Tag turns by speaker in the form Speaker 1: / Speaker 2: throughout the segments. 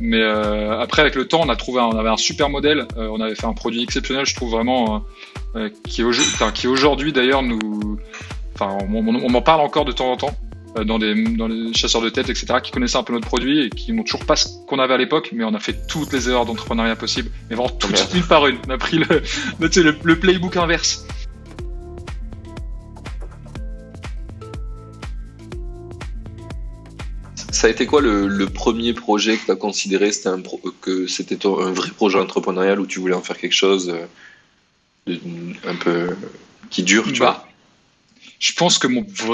Speaker 1: Mais après, avec le temps, on avait un super modèle. On avait fait un produit exceptionnel, je trouve vraiment, qui aujourd'hui d'ailleurs on m'en parle encore de temps en temps dans les chasseurs de tête, etc., qui connaissaient un peu notre produit et qui n'ont toujours pas ce qu'on avait à l'époque, mais on a fait toutes les erreurs d'entrepreneuriat possibles, mais vraiment toutes, une par une. On a pris le playbook inverse.
Speaker 2: Ça a été quoi le premier projet que tu as considéré que c'était un vrai projet entrepreneurial où tu voulais en faire quelque chose un peu qui dure, tu vois?
Speaker 1: Je pense que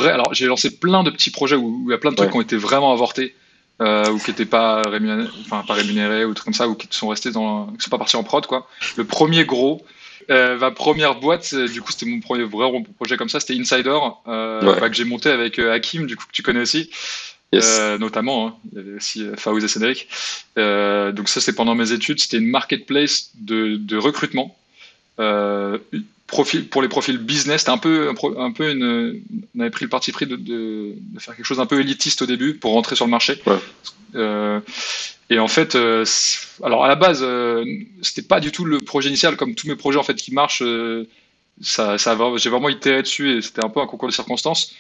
Speaker 1: alors j'ai lancé plein de petits projets où il y a plein de trucs qui ont été vraiment avortés, ou qui n'étaient pas rémunérés, ou trucs comme ça, ou qui sont restés qui sont pas partis en prod, quoi. Le premier gros, ma première boîte, du coup, c'était mon premier vrai projet comme ça, c'était Insider, que j'ai monté avec Hakim, du coup, que tu connais aussi.
Speaker 2: Yes.
Speaker 1: Notamment, hein. Il y avait aussi Faouz et Cédric. Donc ça, c'est pendant mes études. C'était une marketplace de recrutement, pour les profils business. C'était on avait pris le parti pris de faire quelque chose un peu élitiste au début pour rentrer sur le marché. Et en fait, alors à la base, c'était pas du tout le projet initial, comme tous mes projets en fait qui marchent. J'ai vraiment itéré dessus et c'était un peu un concours de circonstances.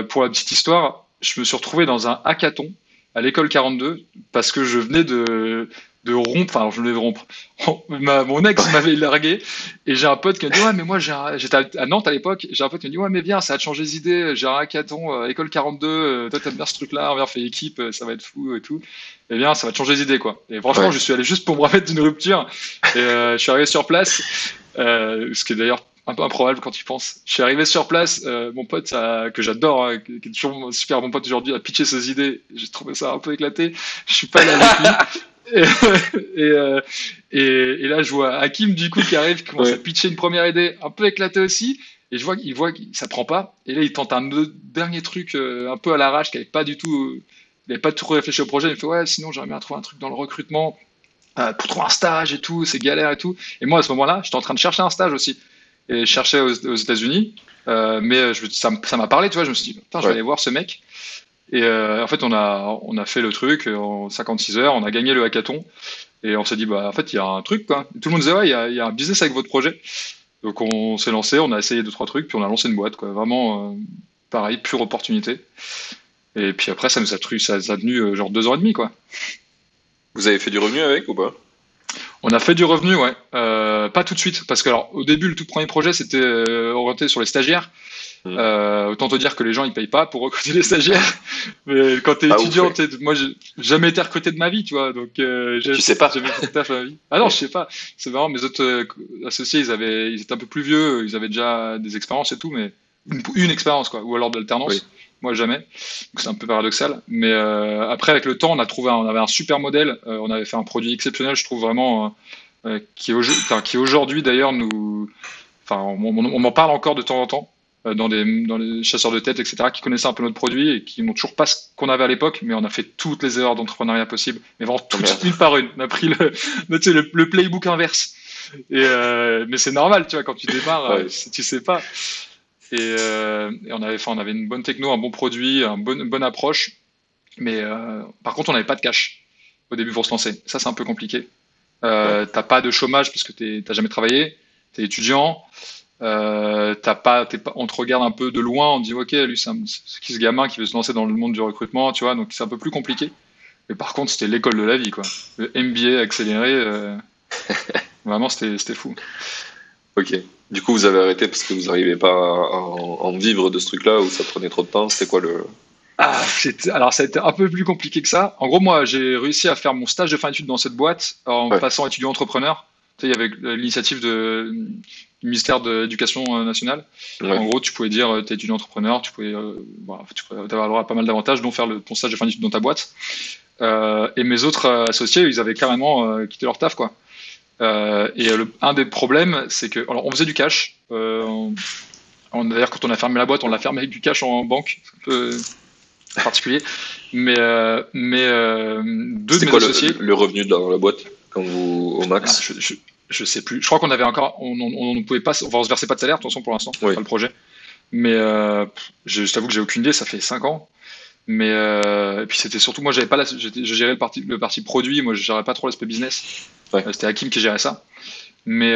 Speaker 1: Pour la petite histoire, je me suis retrouvé dans un hackathon à l'école 42 parce que je venais de rompre, enfin je venais de rompre. Mon ex m'avait largué et j'ai un pote qui m'a dit ouais mais moi j'étais à Nantes à l'époque, j'ai un pote qui m'a dit ouais mais viens, ça va te changer les idées, j'ai un hackathon à l'école 42, toi t'aimes bien ce truc là, on vient faire équipe, ça va être fou et tout, et bien ça va te changer les idées quoi. Et franchement je suis allé juste pour me remettre d'une rupture et je suis arrivé sur place, ce qui est d'ailleurs un peu improbable quand tu penses. Je suis arrivé sur place, mon pote que j'adore, hein, qui est toujours mon super bon pote aujourd'hui, a pitché ses idées. J'ai trouvé ça un peu éclaté. Je suis pas allé avec lui. Et là, je vois Hakim du coup qui arrive, qui commence à pitcher une première idée un peu éclatée aussi. Et je vois qu'il voit que ça prend pas. Et là, il tente un dernier truc un peu à l'arrache, qui avait pas du tout, il avait pas tout réfléchi au projet. Il me fait ouais, sinon j'aimerais bien trouver un truc dans le recrutement pour trouver un stage et tout, c'est galère et tout. Et moi à ce moment-là, j'étais en train de chercher un stage aussi. Et je cherchais aux États-Unis, mais ça m'a parlé, tu vois. Je me suis dit, putain, je vais aller voir ce mec. Et en fait, on a fait le truc en 56 heures, on a gagné le hackathon, et on s'est dit, bah, en fait, il y a un truc, quoi. Et tout le monde disait, ouais, il y a un business avec votre projet. Donc, on s'est lancé, on a essayé 2-3 trucs, puis on a lancé une boîte, quoi. Vraiment, pareil, pure opportunité. Et puis après, ça a tenu genre 2 ans et demi, quoi.
Speaker 2: Vous avez fait du revenu avec ou pas?
Speaker 1: On a fait du revenu, ouais. Pas tout de suite, parce que alors au début, le tout premier projet, c'était orienté sur les stagiaires. Autant te dire que les gens ils payent pas pour recruter des stagiaires. Mais quand t'es étudiant, moi j'ai jamais été recruté de ma vie, tu vois. Donc
Speaker 2: tu sais pas.
Speaker 1: Jamais fait de taf de ma vie. Ah non, je sais pas. C'est marrant. Mes autres associés, ils étaient un peu plus vieux, ils avaient déjà des expériences et tout, mais une expérience quoi, ou alors de l'alternance.
Speaker 2: Oui.
Speaker 1: Moi jamais. Donc c'est un peu paradoxal. Mais après avec le temps, on avait un super modèle. On avait fait un produit exceptionnel, je trouve vraiment, qui aujourd'hui d'ailleurs on m'en parle encore de temps en temps dans les chasseurs de tête, etc., qui connaissaient un peu notre produit et qui n'ont toujours pas ce qu'on avait à l'époque, mais on a fait toutes les erreurs d'entrepreneuriat possibles, mais vraiment toutes, une par une. On a pris le playbook inverse. Mais c'est normal, tu vois, quand tu démarres, tu sais pas. Et on avait une bonne techno, un bon produit, une bonne approche, mais par contre, on n'avait pas de cash au début pour se lancer. Ça, c'est un peu compliqué. T'as pas de chômage parce que t'as jamais travaillé, t'es étudiant. On te regarde un peu de loin, on dit ok, lui c'est qui ce gamin qui veut se lancer dans le monde du recrutement, tu vois, donc c'est un peu plus compliqué. Mais par contre, c'était l'école de la vie, quoi. Le MBA accéléré, vraiment c'était fou.
Speaker 2: Ok. Du coup, vous avez arrêté parce que vous n'arrivez pas à en vivre de ce truc-là ou ça prenait trop de temps. C'était quoi le...
Speaker 1: Alors, ça a été un peu plus compliqué que ça. En gros, moi, j'ai réussi à faire mon stage de fin d'études dans cette boîte en passant étudiant entrepreneur. Tu sais, il y avait l'initiative du ministère de l'Éducation nationale. En gros, tu pouvais dire tu es étudiant entrepreneur, tu pouvais avoir le droit à pas mal d'avantages, dont faire ton stage de fin d'études dans ta boîte. Et mes autres associés, ils avaient carrément quitté leur taf, quoi. Un des problèmes, c'est que alors, on faisait du cash. D'ailleurs, quand on a fermé la boîte, on l'a fermé avec du cash en banque. C'est un peu particulier. Mais deux de mes associés.
Speaker 2: C'est quoi le revenu dans la boîte quand vous au max?
Speaker 1: Je sais plus. Je crois qu'on avait encore. On ne pouvait pas. Enfin, on se versait pas de salaire, de toute façon, pour l'instant. Pas le projet. Mais je t'avoue que j'ai aucune idée. Ça fait 5 ans. Mais et puis c'était surtout, moi, je gérais le parti produit, moi, je gérais pas trop l'aspect business.
Speaker 2: Ouais.
Speaker 1: C'était Hakim qui gérait ça. Mais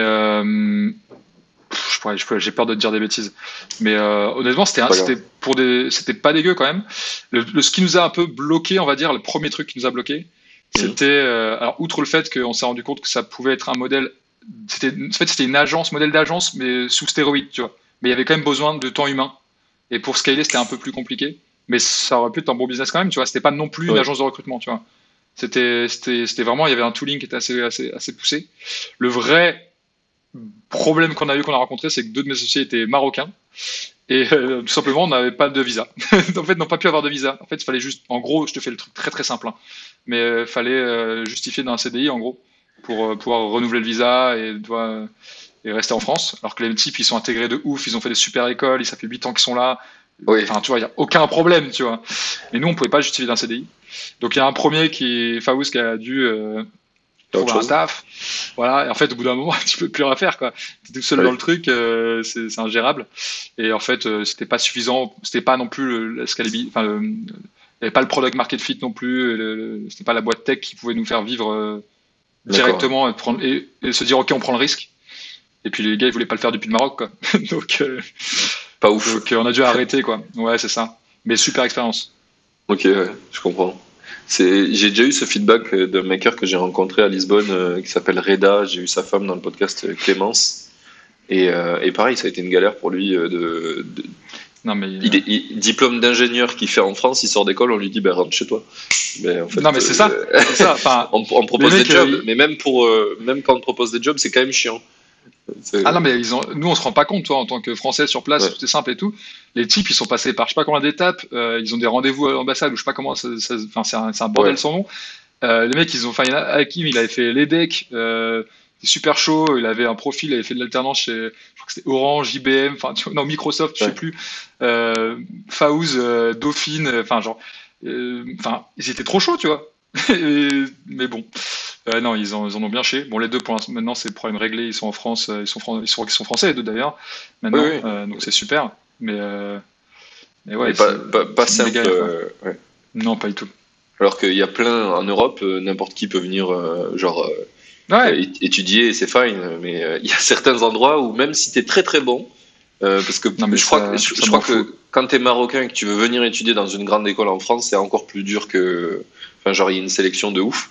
Speaker 1: j'ai peur de te dire des bêtises. Mais honnêtement, c'était pas dégueu quand même. Ce qui nous a un peu bloqué, on va dire, le premier truc qui nous a bloqué, c'était, alors outre le fait qu'on s'est rendu compte que ça pouvait être un modèle, c'était une agence, modèle d'agence, mais sous stéroïde, tu vois. Mais il y avait quand même besoin de temps humain. Et pour scaler, c'était un peu plus compliqué. Mais ça aurait pu être un bon business quand même, tu vois. C'était pas non plus une agence de recrutement, tu vois. C'était vraiment, il y avait un tooling qui était assez poussé. Le vrai problème qu'on a rencontré, c'est que 2 de mes associés étaient marocains. Et tout simplement, on n'avait pas de visa. En fait, n'ont pas pu avoir de visa. En fait, il fallait juste, en gros, je te fais le truc très très simple, hein, mais il fallait justifier d'un CDI, en gros, pour pouvoir renouveler le visa et rester en France. Alors que les types, ils sont intégrés de ouf, ils ont fait des super écoles, ça fait 8 ans qu'ils sont là.
Speaker 2: Oui.
Speaker 1: Enfin, tu vois, il n'y a aucun problème, tu vois. Mais nous, on pouvait pas justifier d'un CDI. Donc, il y a un premier Faouz, qui a dû trouver un taf. Voilà. Et en fait, au bout d'un moment, tu peux plus rien faire, quoi. T'es tout seul dans le truc, c'est ingérable. Et en fait, c'était pas suffisant. C'était pas non plus la scalability. Enfin, il n'y avait pas le product market fit non plus. C'était pas la boîte tech qui pouvait nous faire vivre directement et se dire, OK, on prend le risque. Et puis les gars, ils voulaient pas le faire depuis le Maroc, quoi. Donc,
Speaker 2: pas ouf.
Speaker 1: Donc, on a dû arrêter, quoi. Ouais, c'est ça. Mais super expérience.
Speaker 2: Ok, ouais, je comprends. J'ai déjà eu ce feedback d'un maker que j'ai rencontré à Lisbonne qui s'appelle Reda. J'ai eu sa femme dans le podcast Clémence. Et pareil, ça a été une galère pour lui.
Speaker 1: Non, mais,
Speaker 2: diplôme d'ingénieur qu'il fait en France, il sort d'école, on lui dit rentre chez toi. Mais en fait,
Speaker 1: non, mais c'est ça. C'est ça. Enfin,
Speaker 2: on propose des jobs, mais même quand on propose des jobs, c'est quand même chiant.
Speaker 1: Ah non, mais nous, on se rend pas compte, toi, en tant que Français sur place, tout est simple et tout. Les types, ils sont passés par je sais pas combien d'étapes, ils ont des rendez-vous à l'ambassade ou je sais pas comment, enfin, c'est un bordel sans nom. Les mecs, il y en a, Hakim, il avait fait l'EDEC, c'était super chaud, il avait un profil, il avait fait de l'alternance chez, je crois que c'était Orange, IBM, enfin, non, Microsoft, je sais plus, Faouz, Dauphine, enfin, genre, enfin, ils étaient trop chauds, tu vois. Mais bon. Non, ils en ont bien chié. Bon, les deux, maintenant, c'est le problème réglé. Ils sont en France. Ils sont français, les deux, d'ailleurs. Maintenant,
Speaker 2: oui.
Speaker 1: donc c'est super. Mais ouais,
Speaker 2: pas simple.
Speaker 1: Non, pas du tout.
Speaker 2: Alors qu'il y a plein en Europe, n'importe qui peut venir, étudier, c'est fine. Mais il y a certains endroits où même si t'es très très bon, parce que je crois que quand t'es marocain et que tu veux venir étudier dans une grande école en France, c'est encore plus dur que. Enfin, genre, il y a une sélection de ouf.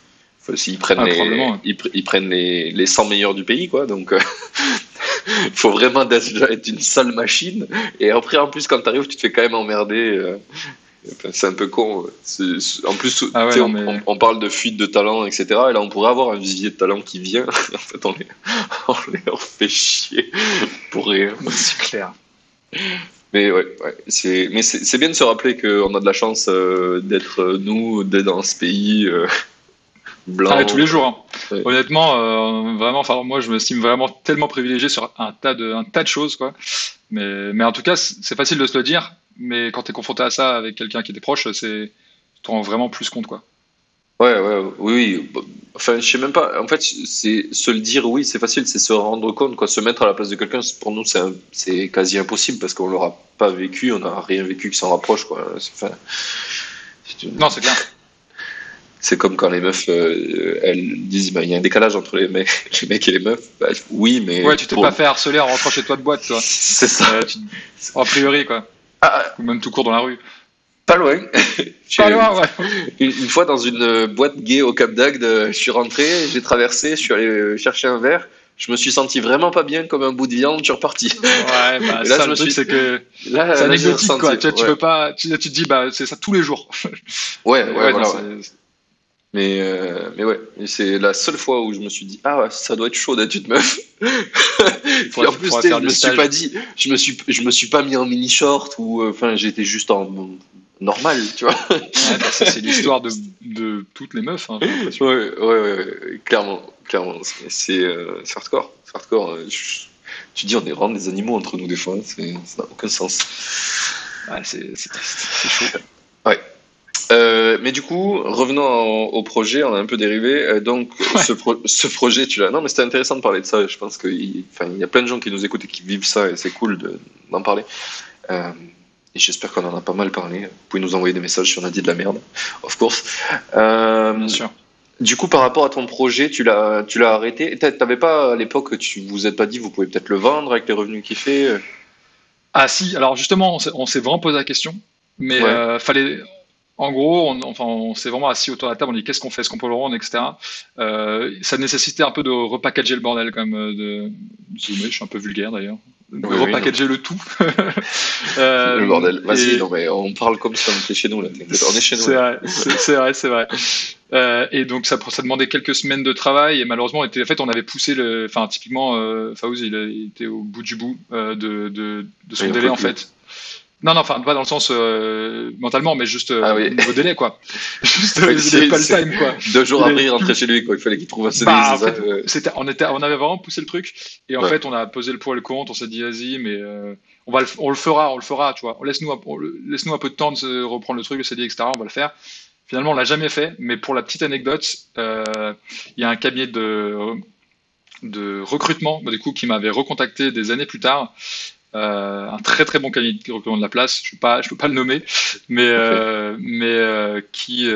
Speaker 2: Ils prennent les 100 meilleurs du pays, quoi. Donc, il faut vraiment déjà être une sale machine. Et après, en plus, quand tu arrives, tu te fais quand même emmerder. C'est un peu con. En plus, on parle de fuite de talent, etc. Et là, on pourrait avoir un vivier de talent qui vient. En fait, on les fait chier pour rien.
Speaker 1: C'est clair.
Speaker 2: Mais c'est bien de se rappeler qu'on a de la chance d'être dans ce pays. Blanc.
Speaker 1: Tous les jours. Hein. Ouais. Honnêtement, vraiment, enfin moi je m'estime vraiment tellement privilégié sur un tas de choses, quoi. Mais en tout cas, c'est facile de se le dire, mais quand tu es confronté à ça avec quelqu'un qui était proche, tu te rends vraiment plus compte, quoi.
Speaker 2: Oui. Enfin, je sais même pas. En fait, c'est se le dire, oui, c'est facile, c'est se rendre compte, quoi. Se mettre à la place de quelqu'un, pour nous, c'est quasi impossible parce qu'on l'aura pas vécu, on n'a rien vécu qui s'en rapproche, quoi.
Speaker 1: Non, c'est clair.
Speaker 2: C'est comme quand les meufs, elles disent, il y a un décalage entre les mecs et les meufs. Bah, oui, mais.
Speaker 1: Ouais, tu t'es pas fait harceler en rentrant chez toi de boîte, toi.
Speaker 2: C'est ça.
Speaker 1: A priori, quoi. Ou même tout court dans la rue.
Speaker 2: Pas loin.
Speaker 1: Pas loin, ouais.
Speaker 2: Une fois, dans une boîte gay au Cap d'Agde, je suis rentré, j'ai traversé, je suis allé chercher un verre. Je me suis senti vraiment pas bien, comme un bout de viande, je suis reparti.
Speaker 1: Ouais, bah, là, ça, le truc, c'est que c'est anecdotique, quoi. Tu peux pas, tu te dis, c'est ça tous les jours.
Speaker 2: Ouais, voilà. Mais ouais, c'est la seule fois où je me suis dit, ça doit être chaud d'être une meuf. Puis en plus, je me suis pas mis en mini short ou, j'étais juste en normal, tu vois.
Speaker 1: C'est l'histoire de toutes les meufs. Hein,
Speaker 2: ouais, clairement. C'est hardcore. Tu dis, on est vraiment des animaux entre nous des fois. Ça n'a aucun sens.
Speaker 1: Ouais, c'est triste, c'est chaud.
Speaker 2: Ouais. Mais du coup, revenons au projet, on a un peu dérivé. Donc, ce projet, tu l'as. Non, mais c'était intéressant de parler de ça. Je pense qu'il y a plein de gens qui nous écoutent et qui vivent ça, et c'est cool d'en parler. Et j'espère qu'on en a pas mal parlé. Vous pouvez nous envoyer des messages si on a dit de la merde, of course.
Speaker 1: Bien sûr.
Speaker 2: Du coup, par rapport à ton projet, tu l'as arrêté. T'avais pas, à l'époque, vous êtes pas dit, vous pouvez peut-être le vendre avec les revenus qu'il fait?
Speaker 1: Ah si, alors justement, on s'est vraiment posé la question, mais fallait, en gros, on s'est vraiment assis autour de la table, on dit qu'est-ce qu'on fait, est-ce qu'on peut le rendre, etc. Ça nécessitait un peu de repackager le bordel quand même, je suis un peu vulgaire d'ailleurs, de repackager le tout.
Speaker 2: Le bordel, vas-y, non mais on parle comme si on était chez nous là, on est chez nous.
Speaker 1: C'est vrai. Et donc ça demandait quelques semaines de travail et malheureusement on avait poussé typiquement Faouz il était au bout du bout de son délai en fait. Non, enfin pas dans le sens mentalement, mais juste niveau délai quoi. Juste il avait pas le time quoi.
Speaker 2: 2 jours après il rentrait chez lui quoi, il fallait qu'il trouve un CDI.
Speaker 1: On avait vraiment poussé le truc et en fait on a posé le pour et le contre, on s'est dit vas-y mais on le fera, tu vois. Laisse-nous un peu de temps de se reprendre le truc, le CDI etc. On va le faire. Finalement, on l'a jamais fait, mais pour la petite anecdote, il y a un cabinet de recrutement, du coup, qui m'avait recontacté des années plus tard, un très très bon cabinet de recrutement de la place. Je peux pas le nommer, mais qui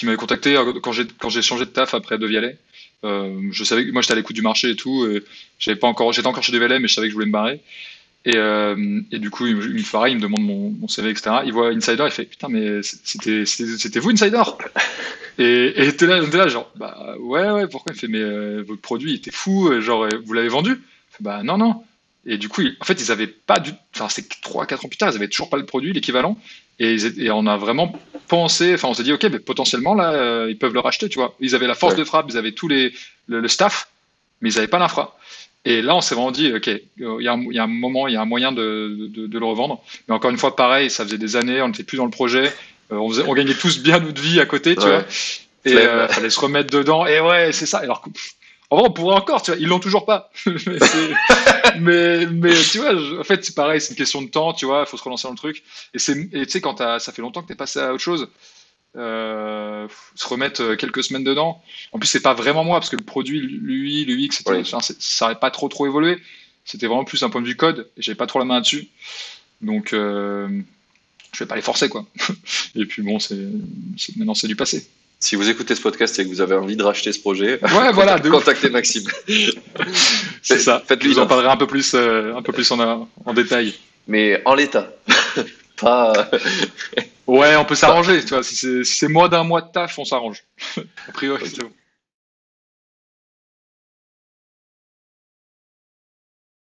Speaker 1: m'avait contacté quand j'ai changé de taf après De Vialet. Je savais que moi j'étais à l'écoute du marché et tout. J'étais encore chez De Vialet, mais je savais que je voulais me barrer. Et du coup, il me demande mon CV, etc. Il voit Insider, il fait putain, mais c'était vous Insider? Et t'es là, genre, bah ouais, pourquoi? Il fait, mais votre produit il était fou, genre, vous l'avez vendu? Il fait, bah non. Et du coup, en fait, ils avaient pas enfin, c'est 3-4 ans plus tard, ils avaient toujours pas le produit, l'équivalent. Et on a vraiment pensé, enfin, on s'est dit, ok, mais potentiellement, là, ils peuvent le racheter, tu vois. Ils avaient la force de frappe, ils avaient le staff, mais ils avaient pas l'infra. Et là, on s'est vraiment dit, ok, il y a un moment, il y a un moyen de le revendre. Mais encore une fois, pareil, ça faisait des années, on n'était plus dans le projet. On gagnait tous bien notre vie à côté, tu vois. Et fallait se remettre dedans. Et ouais, c'est ça. Alors, en vrai, on pourrait encore, tu vois. Ils l'ont toujours pas. mais tu vois, en fait, c'est pareil, c'est une question de temps, tu vois. Il faut se relancer dans le truc. Et tu sais, quand ça fait longtemps que t'es passé à autre chose, se remettre quelques semaines dedans. En plus, c'est pas vraiment moi parce que le produit, lui, l'UX, ça n'avait pas trop évolué. C'était vraiment plus un point de vue code et j'avais pas trop la main là-dessus. Donc, je vais pas les forcer, quoi. Et puis bon, maintenant, c'est du passé.
Speaker 2: Si vous écoutez ce podcast et que vous avez envie de racheter ce projet,
Speaker 1: contactez
Speaker 2: Maxime.
Speaker 1: C'est ça. Je vous en parlerai un peu plus en détail.
Speaker 2: Mais en l'état. Pas.
Speaker 1: Ouais, on peut s'arranger, tu vois. Si c'est moins d'un mois de taf, on s'arrange. A priori, c'est bon.